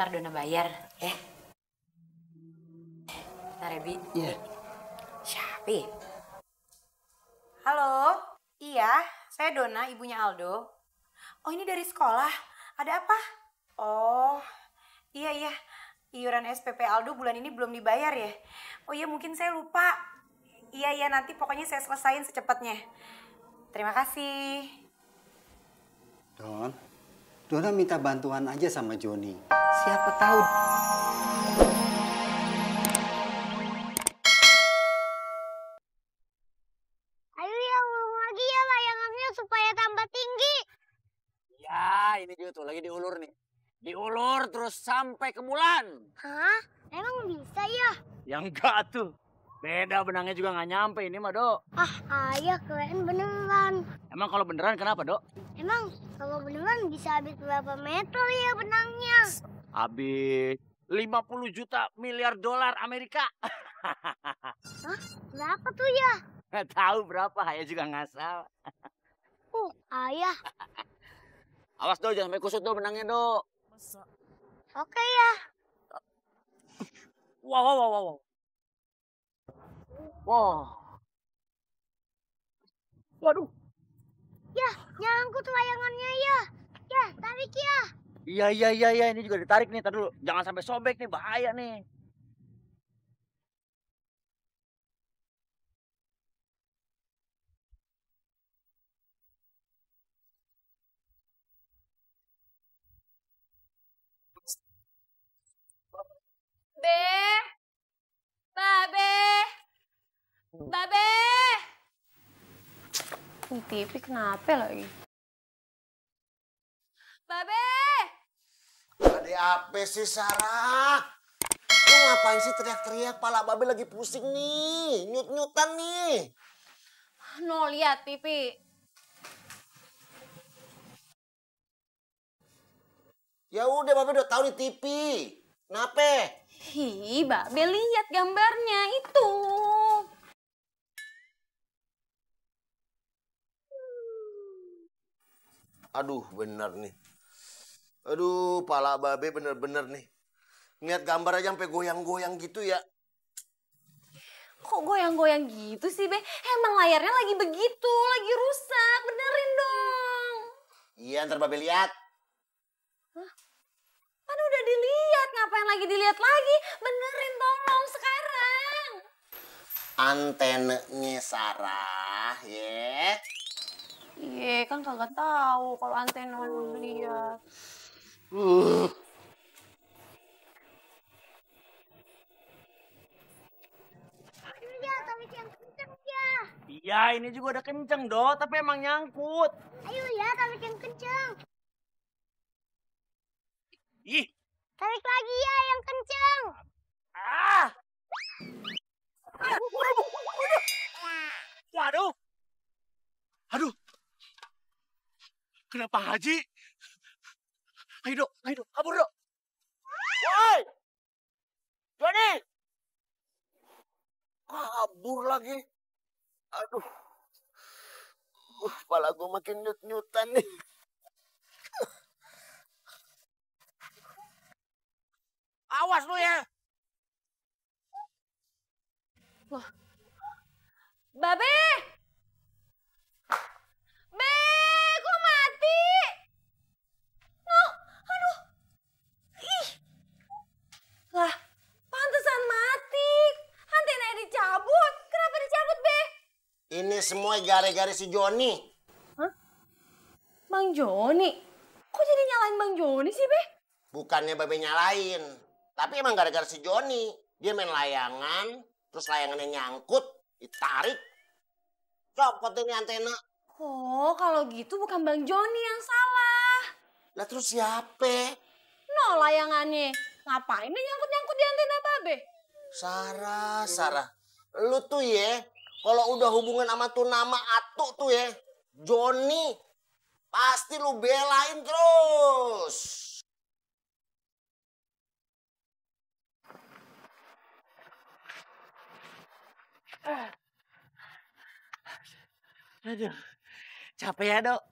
ntar Dona bayar. Ntar ya, Bi. Iya. Siapa ya? Halo, iya, saya Dona, ibunya Aldo. Oh, ini dari sekolah. Ada apa? Oh, iya. Iuran SPP Aldo bulan ini belum dibayar ya? Oh iya, mungkin saya lupa. Iya, nanti pokoknya saya selesain secepatnya. Terima kasih. Dona minta bantuan aja sama Joni. Siapa tahu. Ayo ya, ulur lagi ya layangannya supaya tambah tinggi. Ya, ini juga tuh lagi diulur nih. Diulur terus sampai ke bulan. Hah? Emang bisa ya? Ya enggak tuh. Beda benangnya juga nggak nyampe ini mah, Dok. Ayah keren beneran. Emang kalau beneran kenapa, Dok? Emang kalau beneran bisa habis berapa meter ya benangnya? Habis 50 juta miliar dolar Amerika. Hah? Berapa tuh ya? Nggak tahu berapa, Ayah juga ngasal. Ayah. Awas, Dok, jangan sampai kusut, Dok, benangnya, Dok. Oke ya. Wow. Waduh. Ya, nyangkut layangannya ya. Ya, tarik ya. Iya, ini juga ditarik nih, tar dulu. Jangan sampai sobek nih, bahaya nih. Babe! Ini TV kenapa lagi? Babe! Ada apa sih, Sarah? Lu ngapain sih teriak-teriak? Pala Babe lagi pusing nih. Nyut-nyutan nih. No, lihat TV. Ya udah, Babe udah tahu di TV. Kenapa? Hi, Babe lihat gambarnya itu. Aduh, bener nih. Aduh, pala Babe bener-bener nih. Ngeliat gambar aja sampai goyang-goyang gitu ya. Kok goyang-goyang gitu sih, Be? Emang layarnya lagi begitu, lagi rusak. Benerin dong. Iya, ntar Babe lihat. Kan udah dilihat, ngapain lagi dilihat lagi? Benerin tolong sekarang. Antenanya Sarah, ya. Iya, kan kagak tahu kalau antena lu lihat. Ayo ya, tarik yang kenceng ya. Iya, ini juga udah kenceng, Dok, tapi emang nyangkut. Ayo ya, tarik yang kenceng. Ih. Tarik lagi ya yang kenceng. Waduh. Aduh. Kenapa Haji? Ayo, Dok, kabur, Dok. Woi! Joni! Kabur lagi. Aduh. Kepala gue makin nyut-nyutan nih. Awas lu ya. Wah. Babe! Be, kok mati? No, aduh. Ih. Lah, pantesan mati. Antenanya dicabut. Kenapa dicabut, Be? Ini semua gara-gara si Joni. Hah? Bang Joni? Kok jadi nyalain Bang Joni sih, Be? Bukannya Babe nyalain. Tapi emang gara-gara si Joni. Dia main layangan, terus layangannya nyangkut, ditarik. Copot ini antena. Oh, kalau gitu bukan Bang Joni yang salah. Lah terus siapa? No, layangannya. Ngapain dia nyangkut-nyangkut di antena Babe? Sarah. Lu tuh ya, kalau udah hubungan sama tuh nama Atu tuh ya, Joni, pasti lu belain terus. Aduh. Capek ya, Dok.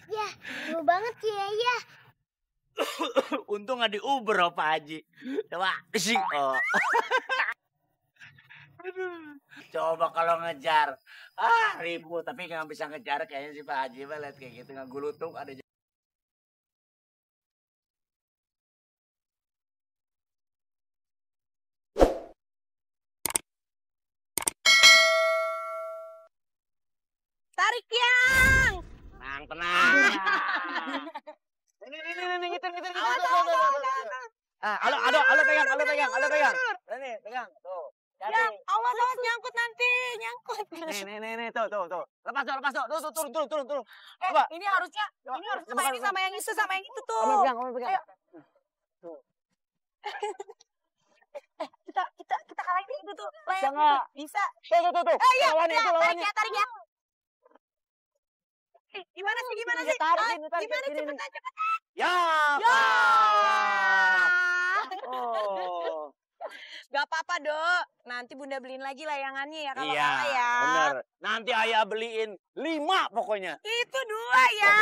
Ya, seru banget sih ya. Untung nggak diuber Pak Haji. Coba sih. Oh. Aduh. Coba kalau ngejar. Ribut. Tapi nggak bisa ngejar kayaknya si Pak Haji. Lihat kayak gitu. Nggak gulutung ada. Tarik yang. Tenang. Ini ngitir. Alo pegang. Ini pegang. Tuh. Ya, awas nyangkut nanti, nyangkut. Nih, tuh. Lepas tuh. Turun. Ini harusnya sama ini sama yang itu tuh. Kamu pegang. Ayo. Kita kalahin itu tuh. Jangan. Bisa. Tuh. Iya, Lawannya. tarik ya. Gimana sih? Tarik, Gimana ini. cepetan. Ya. Oh. Gak apa-apa, Dok. Nanti Bunda beliin lagi layangannya ya kalau Iya, kalah ya. bener. Nanti ayah beliin 5 pokoknya. Itu 2 ya.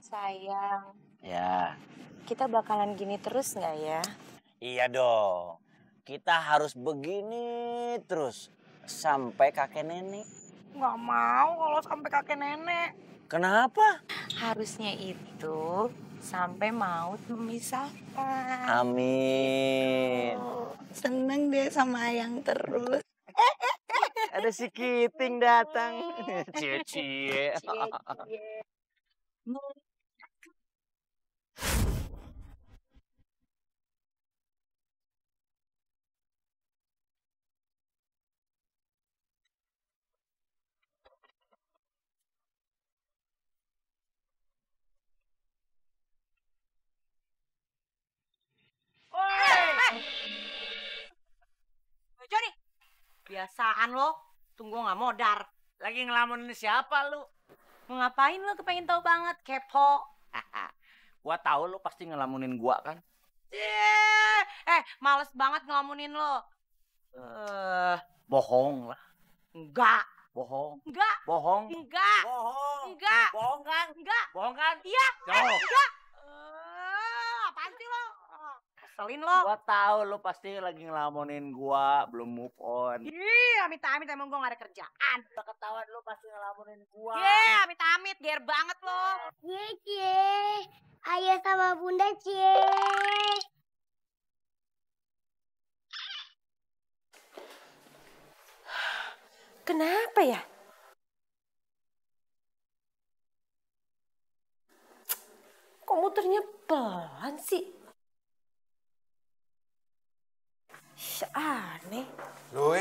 Sayang, Ya. kita bakalan gini terus nggak ya? Iya dong. Kita harus begini terus sampai kakek nenek. Nggak mau kalau sampai kakek nenek. Kenapa? Harusnya itu sampai maut memisahkan. Amin. Seneng deh sama Ayang terus. Ada si Kiting datang. Cie. Joni, biasaan lo, tunggu nggak modar. Lagi ngelamunin siapa lu? Mau ngapain lo kepengen tahu banget, kepo. Gua tahu lu pasti ngelamunin gua kan. Males banget ngelamunin lo. Bohong lah. Enggak. Bohong. Enggak. Bohong. Enggak. Bohong. Enggak. Bohong kan? Enggak. Bohong kan? Iya. Jauh. Enggak. Apaan sih lo? Keselin lo. Gua tahu lu pasti lagi ngelamunin gua, belum move on. Amit-amit emang gue gak ada kerjaan. Udah ketahuan lu pasti ngelamunin gua. Amit-amit, ger banget lo. Cie. Ayah sama Bunda, Cie. Kenapa ya? Kok muternya pelan sih? Aneh. Loh,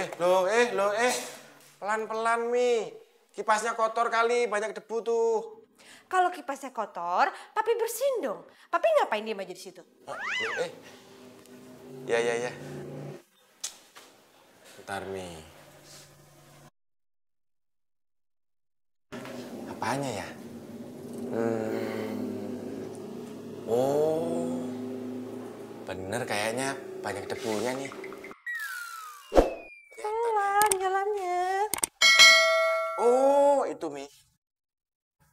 pelan-pelan Mi. Kipasnya kotor kali, banyak debu tuh. Kalau kipasnya kotor, Papi bersihin dong. Papi ngapain diem aja di situ? Ya. Bentar Mi. Apanya ya? Oh, bener kayaknya banyak debunya nih. Pelan jalannya. Oh, itu Mi.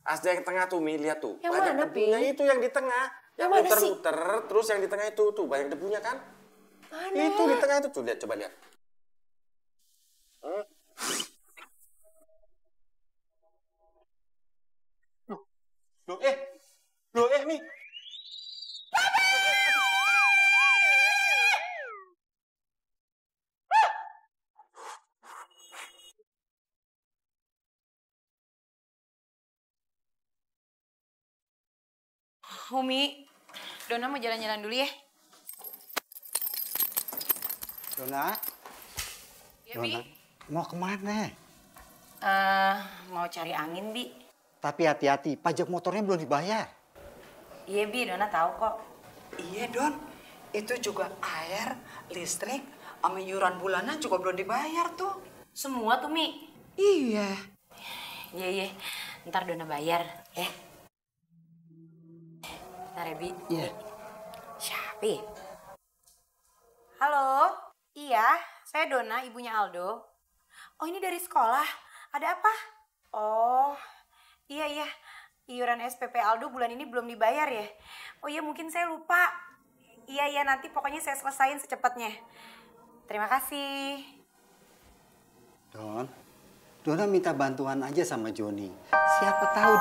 Asda yang tengah tuh Mi, lihat tuh. Yang banyak mana, debunya Pi? itu yang di tengah. Yang mana sih? muter-muter, terus yang di tengah itu tuh banyak debunya kan? Mana? Itu di tengah itu tuh, lihat, coba lihat. Loh, Mi. Umi, Dona mau jalan-jalan dulu ya? Dona, Iya, Bi. mau kemana? Mau cari angin, Bi. Tapi hati-hati, pajak motornya belum dibayar. Iya, Bi, Dona tahu kok. Iya Don, itu juga air, listrik, sama iuran bulanan juga belum dibayar tuh. Semua tuh, Mi. Iya. Iya. Ntar Dona bayar, ya. Ntar ya, Bi. Iya. Siapa ya? Halo, iya, saya Dona, ibunya Aldo. Oh, ini dari sekolah. Ada apa? Oh, iya. iuran SPP Aldo bulan ini belum dibayar ya. Oh iya mungkin saya lupa. Iya nanti pokoknya saya selesain secepatnya. Terima kasih. Don, Dona minta bantuan aja sama Joni. Siapa tahu